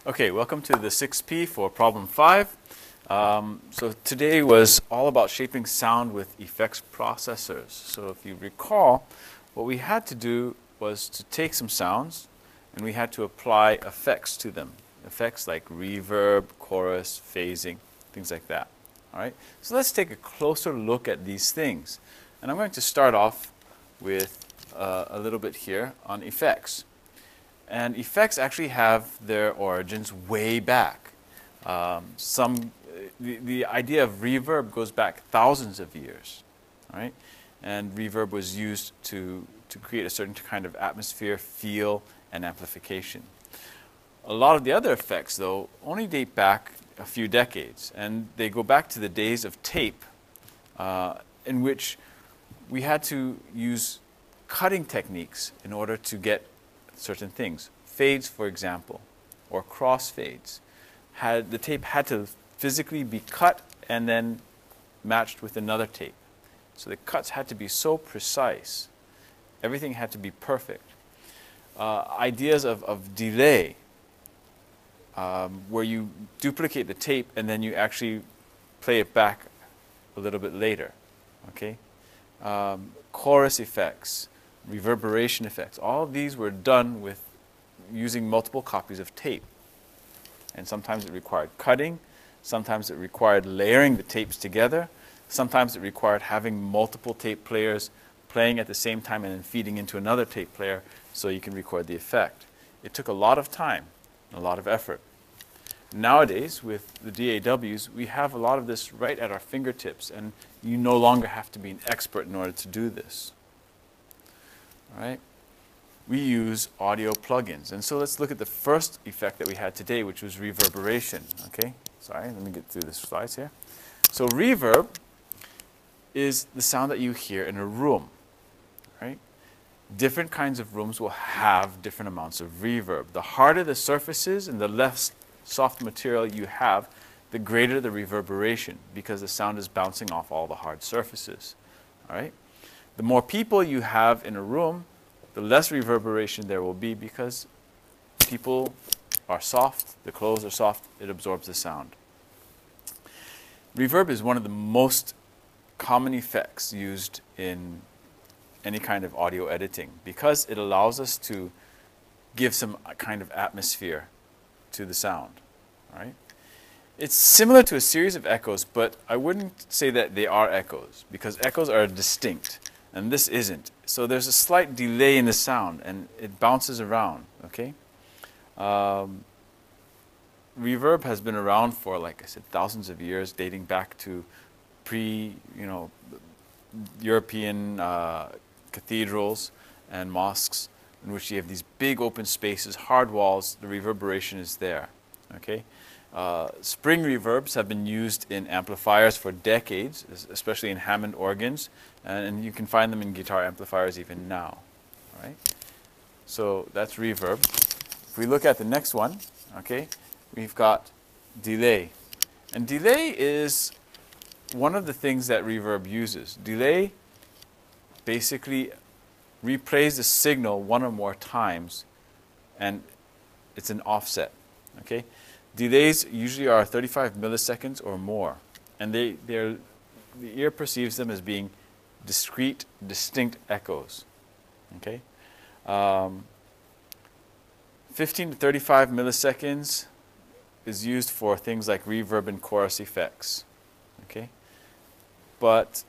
Okay, welcome to the 6P for problem 5. So today was all about shaping sound with effects processors. So if you recall, what we had to do was to take some sounds and we had to apply effects to them. Effects like reverb, chorus, phasing, things like that. All right? So let's take a closer look at these things. And I'm going to start off with a little bit here on effects. And effects actually have their origins way back. The idea of reverb goes back thousands of years, right? And reverb was used to create a certain kind of atmosphere, feel, and amplification. A lot of the other effects, though, only date back a few decades, and they go back to the days of tape, in which we had to use cutting techniques in order to get certain things. Fades, for example, or crossfades. The tape had to physically be cut and then matched with another tape. So the cuts had to be so precise. Everything had to be perfect. Ideas of delay, where you duplicate the tape and then you actually play it back a little bit later. Okay? Chorus effects, reverberation effects, all of these were done with using multiple copies of tape. And sometimes it required cutting, sometimes it required layering the tapes together, sometimes it required having multiple tape players playing at the same time and then feeding into another tape player so you can record the effect. It took a lot of time, a lot of effort. Nowadays, with the DAWs, we have a lot of this right at our fingertips, and you no longer have to be an expert in order to do this. All right? We use audio plugins. And so let's look at the first effect that we had today, which was reverberation. Okay? Sorry, let me get through the slides here. So reverb is the sound that you hear in a room. Right? Different kinds of rooms will have different amounts of reverb. The harder the surfaces and the less soft material you have, the greater the reverberation, because the sound is bouncing off all the hard surfaces. All right? The more people you have in a room, the less reverberation there will be, because people are soft, the clothes are soft, it absorbs the sound. Reverb is one of the most common effects used in any kind of audio editing, because it allows us to give some kind of atmosphere to the sound. Right? It's similar to a series of echoes, but I wouldn't say that they are echoes, because echoes are distinct. And this isn't. So there's a slight delay in the sound, and it bounces around. Okay. Reverb has been around for, like I said, thousands of years, dating back to European cathedrals and mosques, in which you have these big open spaces, hard walls. The reverberation is there. Okay. Spring reverbs have been used in amplifiers for decades, especially in Hammond organs, and you can find them in guitar amplifiers even now. All right? So that's reverb. If we look at the next one, okay, we've got delay. And delay is one of the things that reverb uses. Delay basically replays the signal one or more times, and it's an offset. Okay? Delays usually are 35 milliseconds or more, and the ear perceives them as being discrete, distinct echoes. Okay, 15 to 35 milliseconds is used for things like reverb and chorus effects. Okay, but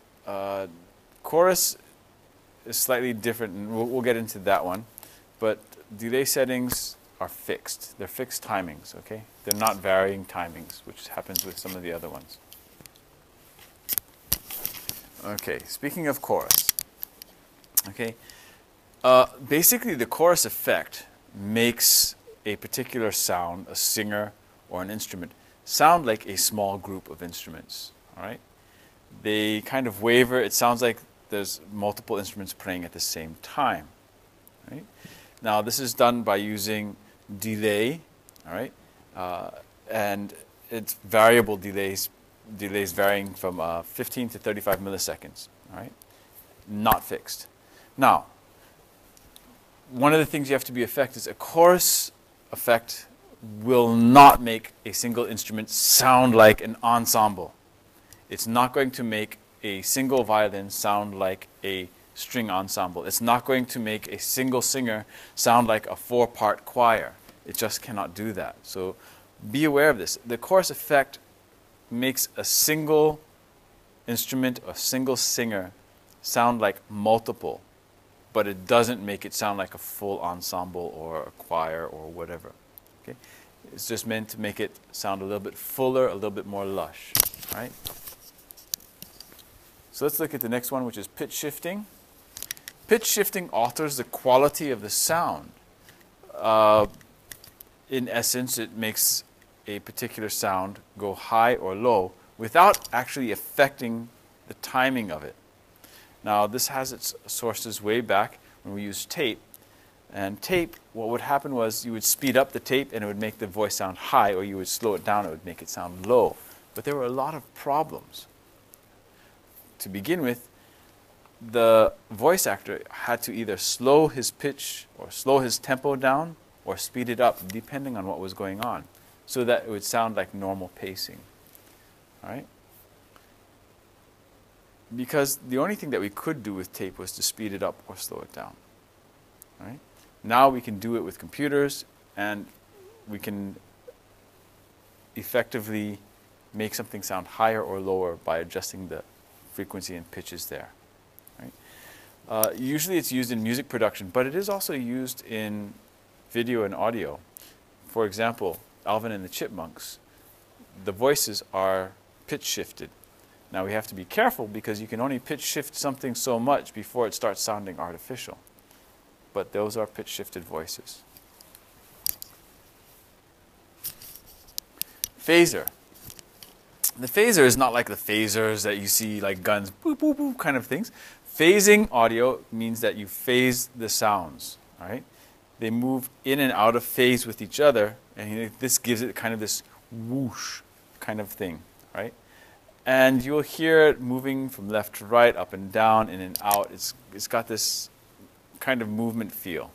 chorus is slightly different, and we'll get into that one. But delay settings are fixed. They're fixed timings, okay? They're not varying timings, which happens with some of the other ones. Okay, speaking of chorus, okay, basically the chorus effect makes a particular sound, a singer or an instrument, sound like a small group of instruments, all right? They kind of waver. It sounds like there's multiple instruments playing at the same time, right? Now, this is done by using delay, all right, and it's variable delays varying from 15 to 35 milliseconds, all right, not fixed. Now, one of the things you have to be effect is a chorus effect will not make a single instrument sound like an ensemble. It's not going to make a single violin sound like a string ensemble. It's not going to make a single singer sound like a four-part choir. It just cannot do that. So be aware of this. The chorus effect makes a single instrument or single singer sound like multiple, but it doesn't make it sound like a full ensemble or a choir or whatever. Okay? It's just meant to make it sound a little bit fuller, a little bit more lush. Right? So let's look at the next one, which is pitch shifting. Pitch shifting alters the quality of the sound. In essence, it makes a particular sound go high or low without actually affecting the timing of it. Now, this has its sources way back when we used tape. And tape, what would happen was you would speed up the tape and it would make the voice sound high, or you would slow it down and it would make it sound low. But there were a lot of problems. To begin with, the voice actor had to either slow his pitch or slow his tempo down or speed it up, depending on what was going on, so that it would sound like normal pacing. All right? Because the only thing that we could do with tape was to speed it up or slow it down. All right? Now we can do it with computers, and we can effectively make something sound higher or lower by adjusting the frequency and pitches there. Right? Usually it's used in music production, but it is also used in video and audio. For example, Alvin and the Chipmunks, the voices are pitch shifted. Now we have to be careful because you can only pitch shift something so much before it starts sounding artificial. But those are pitch shifted voices. Phaser. The phaser is not like the phasers that you see, like guns, boop, boop, boop, kind of things. Phasing audio means that you phase the sounds, right? They move in and out of phase with each other, and this gives it kind of this whoosh kind of thing, right? And you'll hear it moving from left to right, up and down, in and out. It's got this kind of movement feel,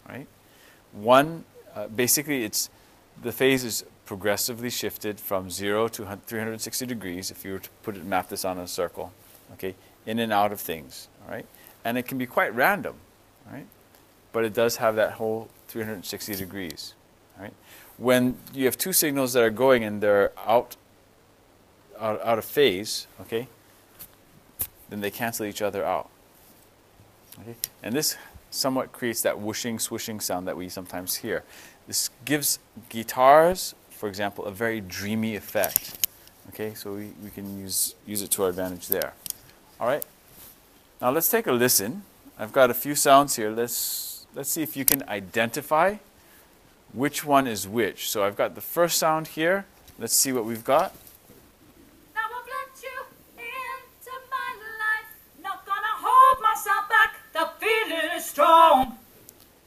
right? Basically, the phase is progressively shifted from 0 to 360 degrees, if you were to map this on a circle, okay, in and out of things, all right? And it can be quite random, right? But it does have that whole 360 degrees, right? When you have two signals that are going and they're out of phase, okay, then they cancel each other out, okay? And this somewhat creates that whooshing, swooshing sound that we sometimes hear. This gives guitars, for example, a very dreamy effect. Okay, so we can use it to our advantage there. All right. Now let's take a listen. I've got a few sounds here. Let's see if you can identify which one is which. So I've got the first sound here. Let's see what we've got. Now I've let you into my life. Not gonna hold myself back. The feeling is strong.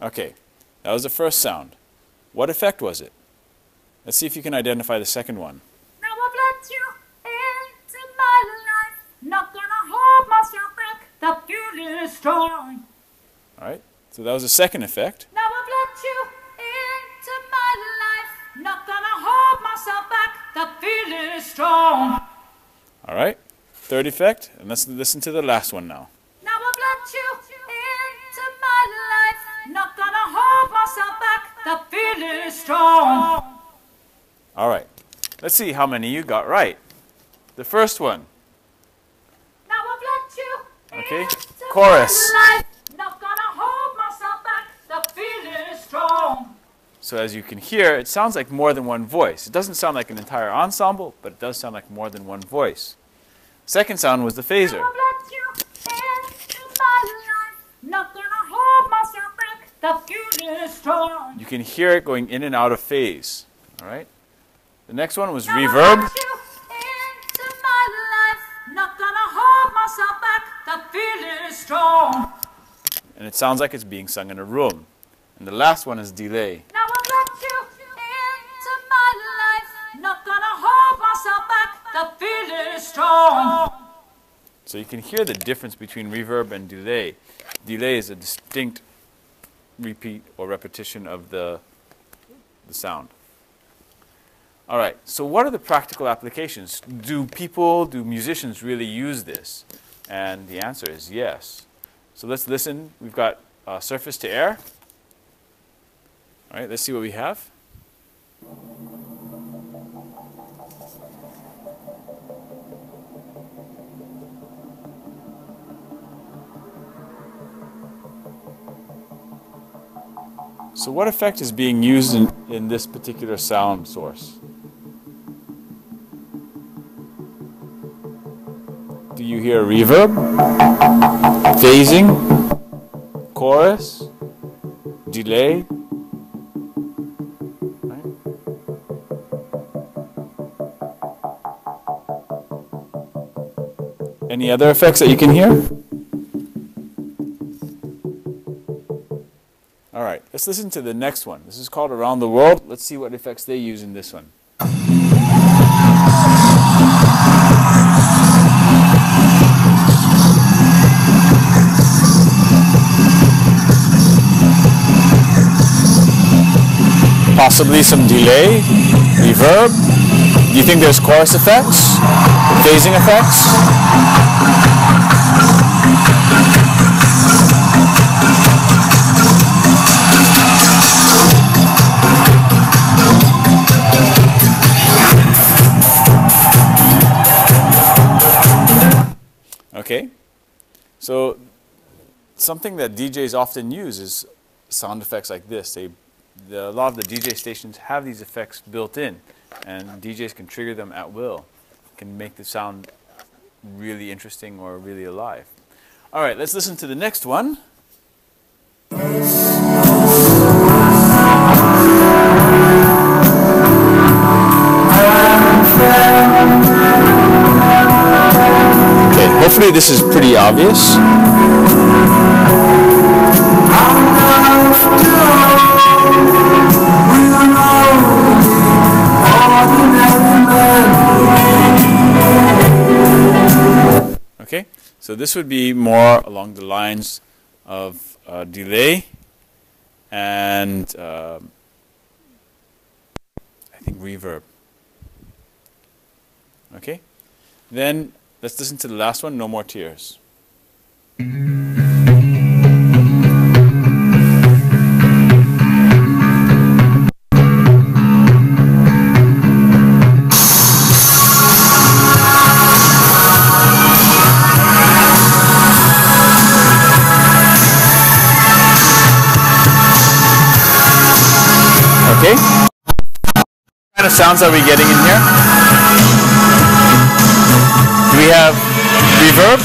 Okay, that was the first sound. What effect was it? Let's see if you can identify the second one. Now I've let you into my life. Not gonna hold myself back. The feeling is strong. All right, so that was the second effect. Now I've let you into my life. Not gonna hold myself back. The feeling is strong. All right, third effect, and let's listen to the last one now. Now I've let you into my life. Not gonna hold myself back. The feeling is strong. All right, let's see how many you got right. The first one. Now I've let you Okay, into chorus. my life. Not gonna hold myself back. The feeling is strong. So as you can hear, it sounds like more than one voice. It doesn't sound like an entire ensemble, but it does sound like more than one voice. Second sound was the phaser. Now I've let you into my life. Not gonna hold myself back. The feeling is strong. You can hear it going in and out of phase. All right. The next one was Now I've reverb. let you into my life. Not gonna hold myself back. The feeling is strong. And it sounds like it's being sung in a room. And the last one is delay. Now I've let you into my life. Not gonna hold myself back. The feeling is strong. So you can hear the difference between reverb and delay. Delay is a distinct repeat or repetition of the sound. All right, so what are the practical applications? Do people, do musicians really use this? And the answer is yes. So let's listen. We've got surface to air. All right, let's see what we have. So what effect is being used in this particular sound source? Do you hear reverb, phasing, chorus, delay? Right? Any other effects that you can hear? All right, let's listen to the next one. This is called Around the World. Let's see what effects they use in this one. Possibly some delay, reverb. Do you think there's chorus effects, phasing effects? Okay, so something that DJs often use is sound effects like this. A lot of the DJ stations have these effects built in, and DJs can trigger them at will. Can make the sound really interesting or really alive. All right, let's listen to the next one. Okay, hopefully this is pretty obvious. Okay, so this would be more along the lines of delay and I think reverb. Okay, then let's listen to the last one, No More Tears. Okay, what kind of sounds are we getting in here? Do we have reverb?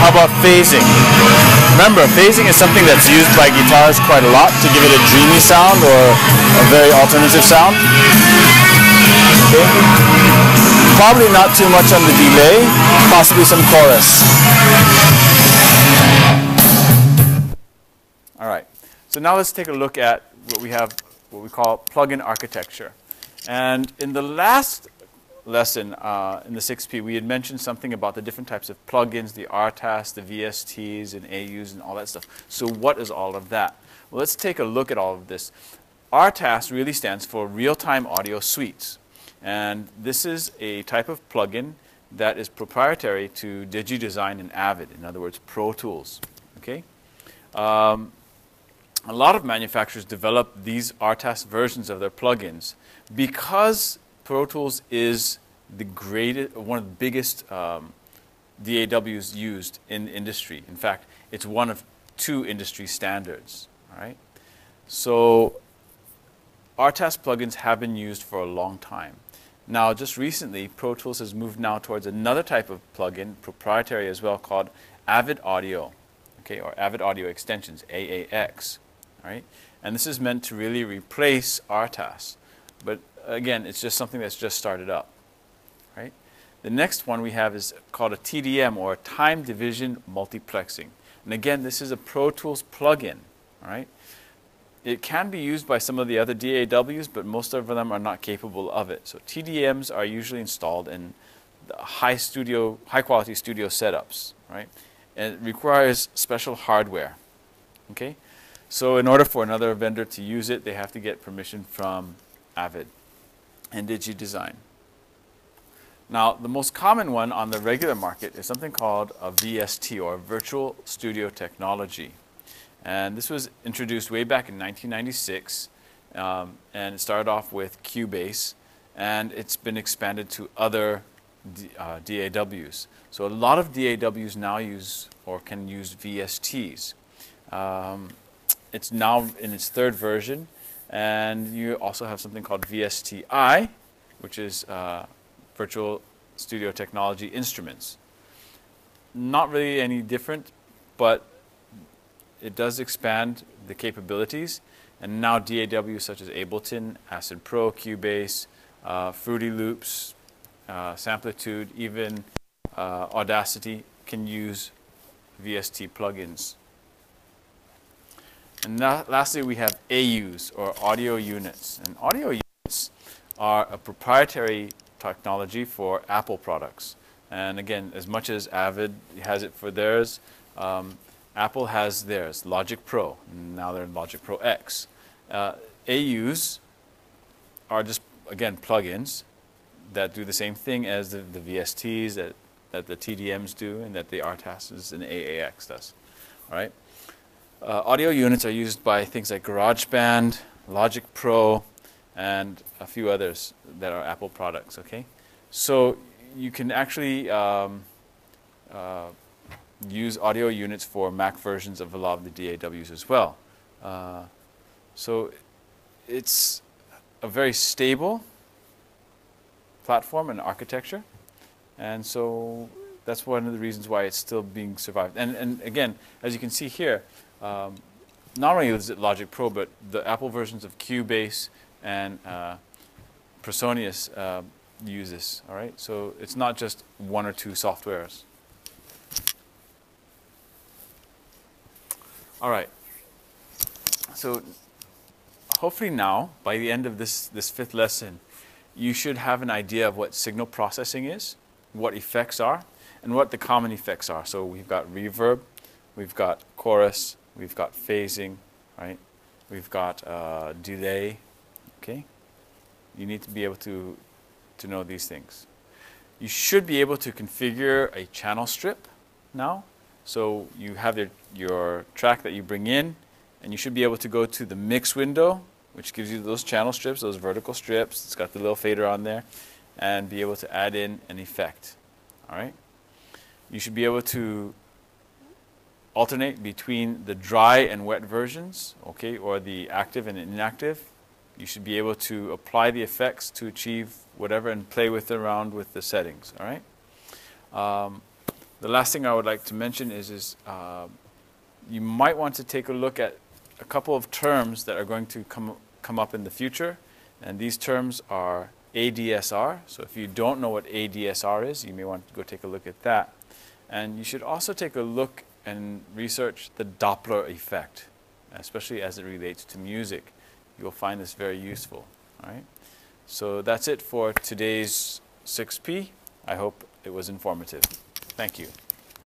How about phasing? Remember, phasing is something that's used by guitars quite a lot to give it a dreamy sound or a very alternative sound. Okay. Probably not too much on the delay, possibly some chorus. All right, so now let's take a look at what we have, what we call plugin architecture. And in the last lesson, in the 6P, we had mentioned something about the different types of plugins, the RTAS, the VSTs, and AUs, and all that stuff. So what is all of that? Well, let's take a look at all of this. RTAS really stands for Real-Time Audio Suites. And this is a type of plugin that is proprietary to DigiDesign and Avid, in other words, Pro Tools. Okay? A lot of manufacturers develop these RTAS versions of their plugins because Pro Tools is the greatest, one of the biggest DAWs used in the industry. In fact, it's one of 2 industry standards. All right? So RTAS plugins have been used for a long time. Now, just recently, Pro Tools has moved now towards another type of plugin, proprietary as well, called Avid Audio, okay, or Avid Audio Extensions, AAX. All right? And this is meant to really replace RTAS. But again, it's just something that's just started up. Right? The next one we have is called a TDM, or Time Division Multiplexing. And again, this is a Pro Tools plugin. All right? It can be used by some of the other DAWs, but most of them are not capable of it. So TDMs are usually installed in the high quality studio setups. Right? And it requires special hardware. Okay? So in order for another vendor to use it, they have to get permission from Avid and DigiDesign. Now, the most common one on the regular market is something called a VST, or Virtual Studio Technology. And this was introduced way back in 1996, and it started off with Cubase, and it's been expanded to other DAWs. So a lot of DAWs now use or can use VSTs. It's now in its third version, and you also have something called VSTi, which is Virtual Studio Technology Instruments. Not really any different, but it does expand the capabilities, and now DAWs such as Ableton, Acid Pro, Cubase, Fruity Loops, Samplitude, even Audacity can use VST plugins. And lastly, we have AUs, or audio units. And audio units are a proprietary technology for Apple products. And again, as much as Avid has it for theirs, Apple has theirs, Logic Pro. And now they're in Logic Pro X. AUs are just, again, plugins that do the same thing as the VSTs that the TDMs do, and that the RTASs and AAX does. All right. Audio units are used by things like GarageBand, Logic Pro, and a few others that are Apple products. Okay, so you can actually use audio units for Mac versions of a lot of the DAWs as well. So it's a very stable platform and architecture, and so that's one of the reasons why it's still being survived. And again, as you can see here, not only is it Logic Pro, but the Apple versions of Cubase and Presonius use this. All right, so it's not just one or two softwares. All right, so hopefully now, by the end of this fifth lesson, you should have an idea of what signal processing is, what effects are, and what the common effects are. So we've got reverb, we've got chorus, we've got phasing, right? We've got delay, okay? You need to be able to know these things. You should be able to configure a channel strip now. So you have your track that you bring in, and you should be able to go to the mix window, which gives you those channel strips, those vertical strips. It's got the little fader on there, and be able to add in an effect. All right? You should be able to alternate between the dry and wet versions, okay, or the active and inactive. You should be able to apply the effects to achieve whatever and play around with the settings. All right? The last thing I would like to mention is you might want to take a look at a couple of terms that are going to come up in the future, and these terms are ADSR. So if you don't know what ADSR is, you may want to go take a look at that. And you should also take a look and research the Doppler effect, especially as it relates to music. You'll find this very useful. All right? So that's it for today's 6P. I hope it was informative. Thank you.